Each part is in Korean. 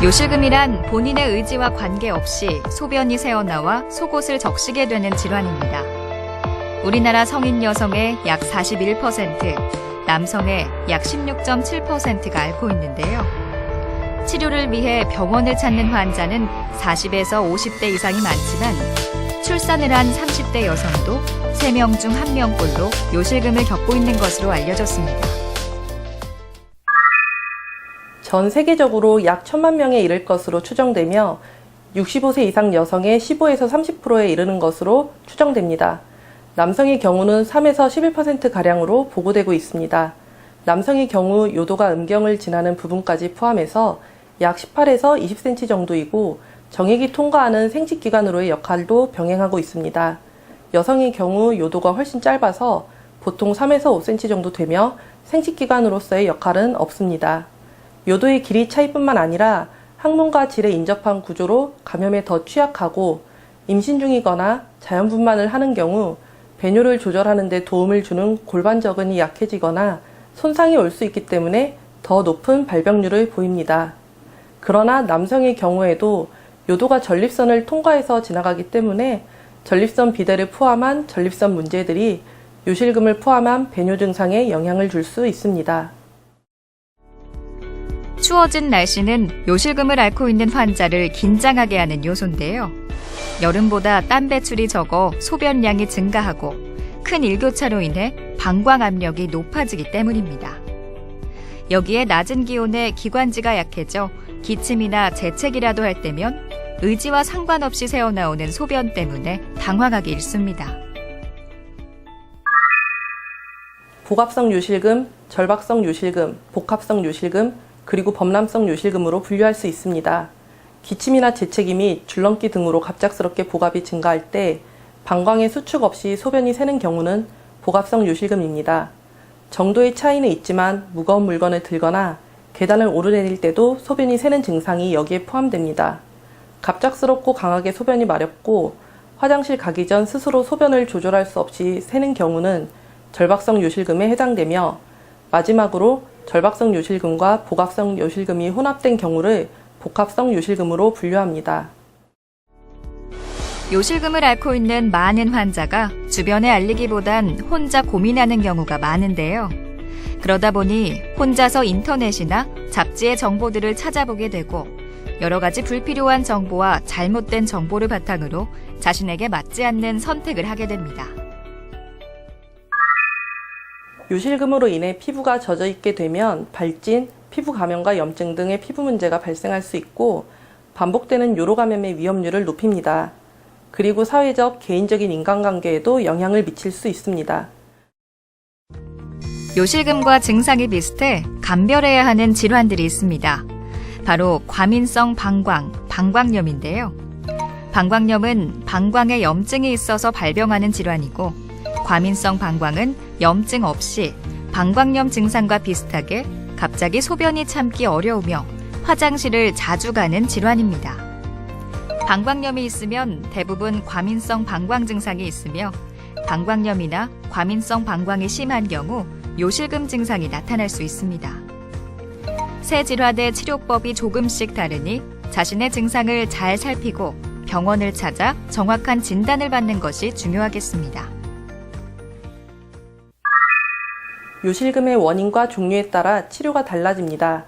요실금이란 본인의 의지와 관계없이 소변이 새어나와 속옷을 적시게 되는 질환입니다. 우리나라 성인 여성의 약 41%, 남성의 약 16.7%가 앓고 있는데요. 치료를 위해 병원을 찾는 환자는 40에서 50대 이상이 많지만 출산을 한 30대 여성도 3명 중 1명꼴로 요실금을 겪고 있는 것으로 알려졌습니다. 전 세계적으로 약 1,000만 명에 이를 것으로 추정되며 65세 이상 여성의 15에서 30%에 이르는 것으로 추정됩니다. 남성의 경우는 3에서 11%가량으로 보고되고 있습니다. 남성의 경우 요도가 음경을 지나는 부분까지 포함해서 약 18에서 20cm 정도이고 정액이 통과하는 생殖기관으로의 역할도 병행하고 있습니다. 여성의 경우 요도가 훨씬 짧아서 보통 3에서 5cm 정도 되며 생殖기관으로서의 역할은 없습니다. 요도의 길이 차이뿐만 아니라 항문과 질에 인접한 구조로 감염에 더 취약하고 임신 중이거나 자연분만을 하는 경우 배뇨를 조절하는 데 도움을 주는 골반저근이 약해지거나 손상이 올 수 있기 때문에 더 높은 발병률을 보입니다. 그러나 남성의 경우에도 요도가 전립선을 통과해서 지나가기 때문에 전립선 비대를 포함한 전립선 문제들이 요실금을 포함한 배뇨 증상에 영향을 줄 수 있습니다. 추워진 날씨는 요실금을 앓고 있는 환자를 긴장하게 하는 요소인데요. 여름보다 땀 배출이 적어 소변량이 증가하고 큰 일교차로 인해 방광 압력이 높아지기 때문입니다. 여기에 낮은 기온에 기관지가 약해져 기침이나 재채기라도 할 때면 의지와 상관없이 새어나오는 소변 때문에 당황하기 일쑤입니다. 복합성 요실금, 절박성 요실금, 복합성 요실금, 그리고 범람성 요실금으로 분류할 수 있습니다. 기침이나 재채기 및 줄넘기 등으로 갑작스럽게 복압이 증가할 때 방광의 수축 없이 소변이 새는 경우는 복합성 요실금입니다. 정도의 차이는 있지만 무거운 물건을 들거나 계단을 오르내릴 때도 소변이 새는 증상이 여기에 포함됩니다. 갑작스럽고 강하게 소변이 마렵고 화장실 가기 전 스스로 소변을 조절할 수 없이 새는 경우는 절박성 요실금에 해당되며 마지막으로 절박성 요실금과 복합성 요실금이 혼합된 경우를 복합성 요실금으로 분류합니다. 요실금을 앓고 있는 많은 환자가 주변에 알리기보단 혼자 고민하는 경우가 많은데요. 그러다 보니 혼자서 인터넷이나 잡지의 정보들을 찾아보게 되고 여러 가지 불필요한 정보와 잘못된 정보를 바탕으로 자신에게 맞지 않는 선택을 하게 됩니다. 요실금으로 인해 피부가 젖어 있게 되면 발진, 피부 감염과 염증 등의 피부 문제가 발생할 수 있고 반복되는 요로 감염의 위험률을 높입니다. 그리고 사회적, 개인적인 인간관계에도 영향을 미칠 수 있습니다. 요실금과 증상이 비슷해 감별해야 하는 질환들이 있습니다. 바로 과민성 방광, 방광염인데요. 방광염은 방광에 염증이 있어서 발병하는 질환이고 과민성 방광은 염증 없이 방광염 증상과 비슷하게 갑자기 소변이 참기 어려우며 화장실을 자주 가는 질환입니다. 방광염이 있으면 대부분 과민성 방광 증상이 있으며 방광염이나 과민성 방광이 심한 경우 요실금 증상이 나타날 수 있습니다. 세 질환의 치료법이 조금씩 다르니 자신의 증상을 잘 살피고 병원을 찾아 정확한 진단을 받는 것이 중요하겠습니다. 요실금의 원인과 종류에 따라 치료가 달라집니다.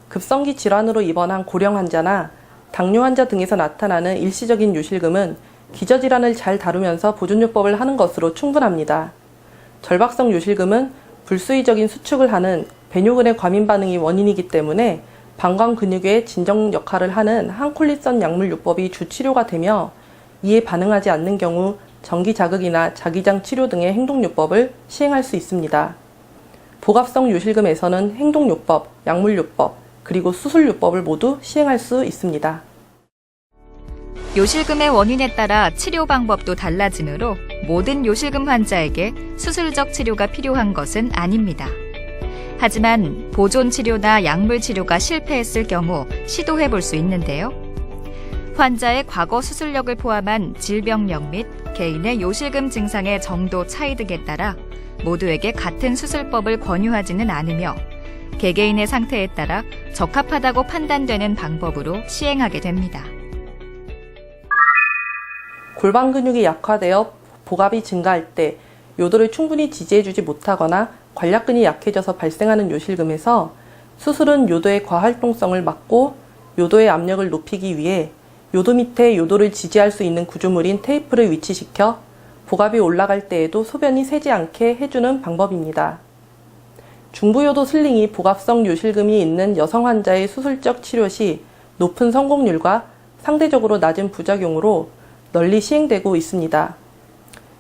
급성기 질환으로 입원한 고령 환자나 당뇨 환자 등에서 나타나는 일시적인 요실금은 기저질환을 잘 다루면서 보존요법을 하는 것으로 충분합니다. 절박성 요실금은 불수의적인 수축을 하는 배뇨근의 과민 반응이 원인이기 때문에 방광 근육의 진정 역할을 하는 항콜리선 약물요법이 주치료가 되며 이에 반응하지 않는 경우 전기 자극이나 자기장 치료 등의 행동요법을 시행할 수 있습니다. 복합성 요실금에서는 행동요법, 약물요법, 그리고 수술요법을 모두 시행할 수 있습니다. 요실금의 원인에 따라 치료 방법도 달라지므로 모든 요실금 환자에게 수술적 치료가 필요한 것은 아닙니다. 하지만 보존 치료나 약물 치료가 실패했을 경우 시도해 볼 수 있는데요. 환자의 과거 수술력을 포함한 질병력 및 개인의 요실금 증상의 정도 차이 등에 따라 모두에게 같은 수술법을 권유하지는 않으며 개개인의 상태에 따라 적합하다고 판단되는 방법으로 시행하게 됩니다. 골반 근육이 약화되어 복압이 증가할 때 요도를 충분히 지지해주지 못하거나 관략근이 약해져서 발생하는 요실금에서 수술은 요도의 과활동성을 막고 요도의 압력을 높이기 위해 요도 밑에 요도를 지지할 수 있는 구조물인 테이프를 위치시켜 복압이 올라갈 때에도 소변이 새지 않게 해주는 방법입니다. 중부요도 슬링이 복압성 요실금이 있는 여성 환자의 수술적 치료 시 높은 성공률과 상대적으로 낮은 부작용으로 널리 시행되고 있습니다.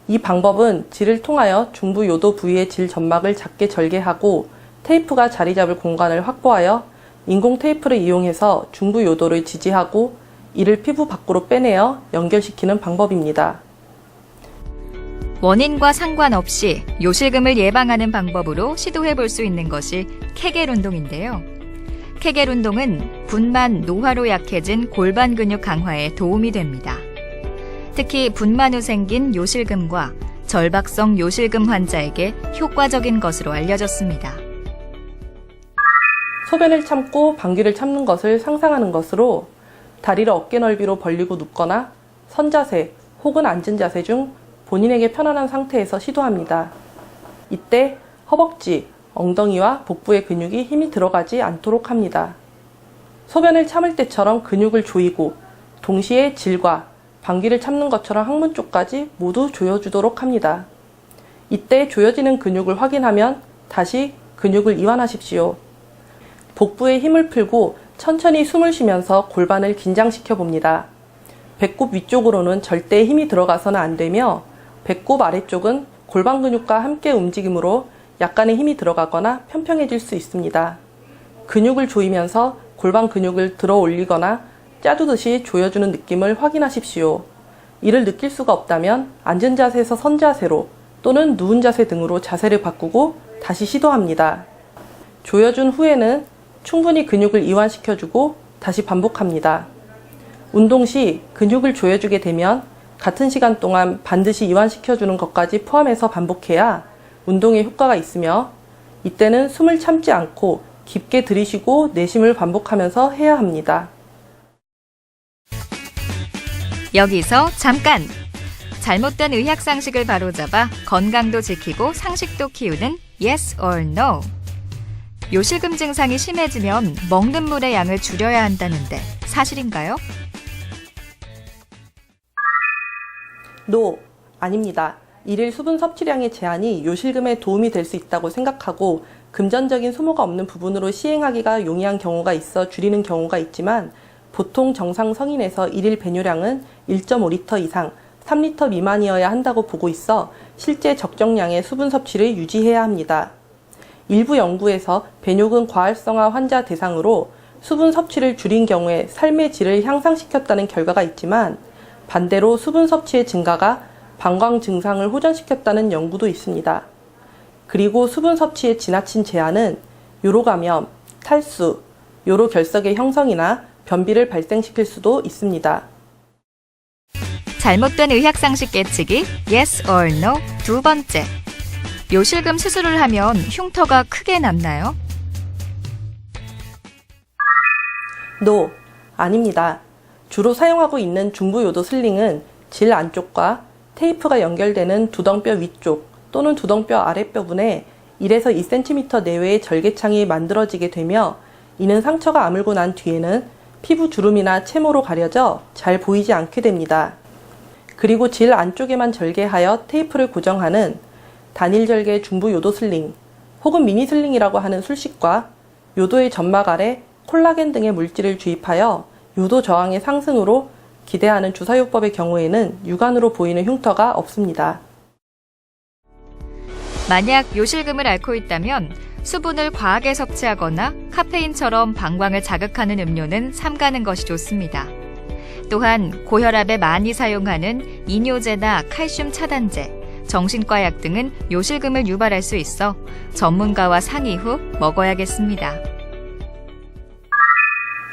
이 방법은 질을 통하여 중부요도 부위의 질 점막을 작게 절개하고 테이프가 자리 잡을 공간을 확보하여 인공 테이프를 이용해서 중부요도를 지지하고 이를 피부 밖으로 빼내어 연결시키는 방법입니다. 원인과 상관없이 요실금을 예방하는 방법으로 시도해 볼 수 있는 것이 케겔 운동인데요. 케겔 운동은 분만, 노화로 약해진 골반 근육 강화에 도움이 됩니다. 특히 분만 후 생긴 요실금과 절박성 요실금 환자에게 효과적인 것으로 알려졌습니다. 소변을 참고 방귀를 참는 것을 상상하는 것으로 다리를 어깨 넓이로 벌리고 눕거나 선자세 혹은 앉은 자세 중 본인에게 편안한 상태에서 시도합니다. 이때 허벅지, 엉덩이와 복부의 근육이 힘이 들어가지 않도록 합니다. 소변을 참을 때처럼 근육을 조이고 동시에 질과 방귀를 참는 것처럼 항문 쪽까지 모두 조여주도록 합니다. 이때 조여지는 근육을 확인하면 다시 근육을 이완하십시오. 복부에 힘을 풀고 천천히 숨을 쉬면서 골반을 긴장시켜 봅니다. 배꼽 위쪽으로는 절대 힘이 들어가서는 안 되며 배꼽 아래쪽은 골반 근육과 함께 움직임으로 약간의 힘이 들어가거나 평평해질 수 있습니다. 근육을 조이면서 골반 근육을 들어 올리거나 짜주듯이 조여주는 느낌을 확인하십시오. 이를 느낄 수가 없다면 앉은 자세에서 선 자세로 또는 누운 자세 등으로 자세를 바꾸고 다시 시도합니다. 조여준 후에는 충분히 근육을 이완시켜주고 다시 반복합니다. 운동 시 근육을 조여주게 되면 같은 시간 동안 반드시 이완시켜주는 것까지 포함해서 반복해야 운동에 효과가 있으며 이때는 숨을 참지 않고 깊게 들이쉬고 내쉼을 반복하면서 해야 합니다. 여기서 잠깐! 잘못된 의학상식을 바로잡아 건강도 지키고 상식도 키우는 Yes or No. 요실금 증상이 심해지면 먹는 물의 양을 줄여야 한다는데 사실인가요? No, 아닙니다. 일일 수분 섭취량의 제한이 요실금에 도움이 될 수 있다고 생각하고 금전적인 소모가 없는 부분으로 시행하기가 용이한 경우가 있어 줄이는 경우가 있지만 보통 정상 성인에서 일일 배뇨량은 1.5리터 이상, 3리터 미만이어야 한다고 보고 있어 실제 적정량의 수분 섭취를 유지해야 합니다. 일부 연구에서 배뇨근 과활성화 환자 대상으로 수분 섭취를 줄인 경우에 삶의 질을 향상시켰다는 결과가 있지만 반대로 수분 섭취의 증가가 방광 증상을 호전시켰다는 연구도 있습니다. 그리고 수분 섭취의 지나친 제한은 요로 감염, 탈수, 요로 결석의 형성이나 변비를 발생시킬 수도 있습니다. 잘못된 의학상식 깨치기 Yes or No 두 번째. 요실금 수술을 하면 흉터가 크게 남나요? No, 아닙니다. 주로 사용하고 있는 중부요도 슬링은 질 안쪽과 테이프가 연결되는 두덩뼈 위쪽 또는 두덩뼈 아랫뼈분에 1에서 2cm 내외의 절개창이 만들어지게 되며 이는 상처가 아물고 난 뒤에는 피부 주름이나 채모로 가려져 잘 보이지 않게 됩니다. 그리고 질 안쪽에만 절개하여 테이프를 고정하는 단일 절개 중부 요도 슬링 혹은 미니 슬링이라고 하는 술식과 요도의 점막 아래 콜라겐 등의 물질을 주입하여 요도 저항의 상승으로 기대하는 주사요법의 경우에는 육안으로 보이는 흉터가 없습니다. 만약 요실금을 앓고 있다면 수분을 과하게 섭취하거나 카페인처럼 방광을 자극하는 음료는 삼가는 것이 좋습니다. 또한 고혈압에 많이 사용하는 이뇨제나 칼슘 차단제, 정신과 약 등은 요실금을 유발할 수 있어 전문가와 상의 후 먹어야겠습니다.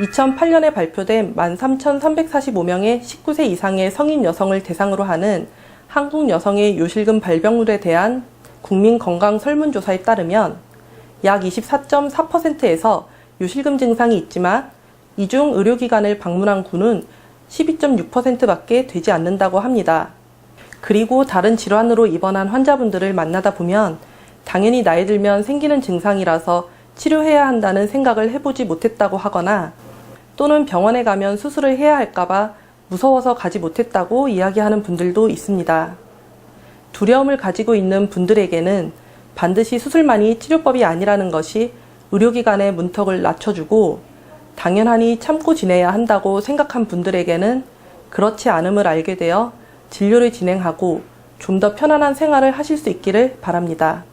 2008년에 발표된 13,345명의 19세 이상의 성인 여성을 대상으로 하는 한국 여성의 요실금 발병률에 대한 국민건강 설문조사에 따르면 약 24.4%에서 요실금 증상이 있지만 이 중 의료기관을 방문한 군은 12.6%밖에 되지 않는다고 합니다. 그리고 다른 질환으로 입원한 환자분들을 만나다 보면 당연히 나이 들면 생기는 증상이라서 치료해야 한다는 생각을 해보지 못했다고 하거나 또는 병원에 가면 수술을 해야 할까봐 무서워서 가지 못했다고 이야기하는 분들도 있습니다. 두려움을 가지고 있는 분들에게는 반드시 수술만이 치료법이 아니라는 것이 의료기관의 문턱을 낮춰주고 당연하니 참고 지내야 한다고 생각한 분들에게는 그렇지 않음을 알게 되어 진료를 진행하고 좀 더 편안한 생활을 하실 수 있기를 바랍니다.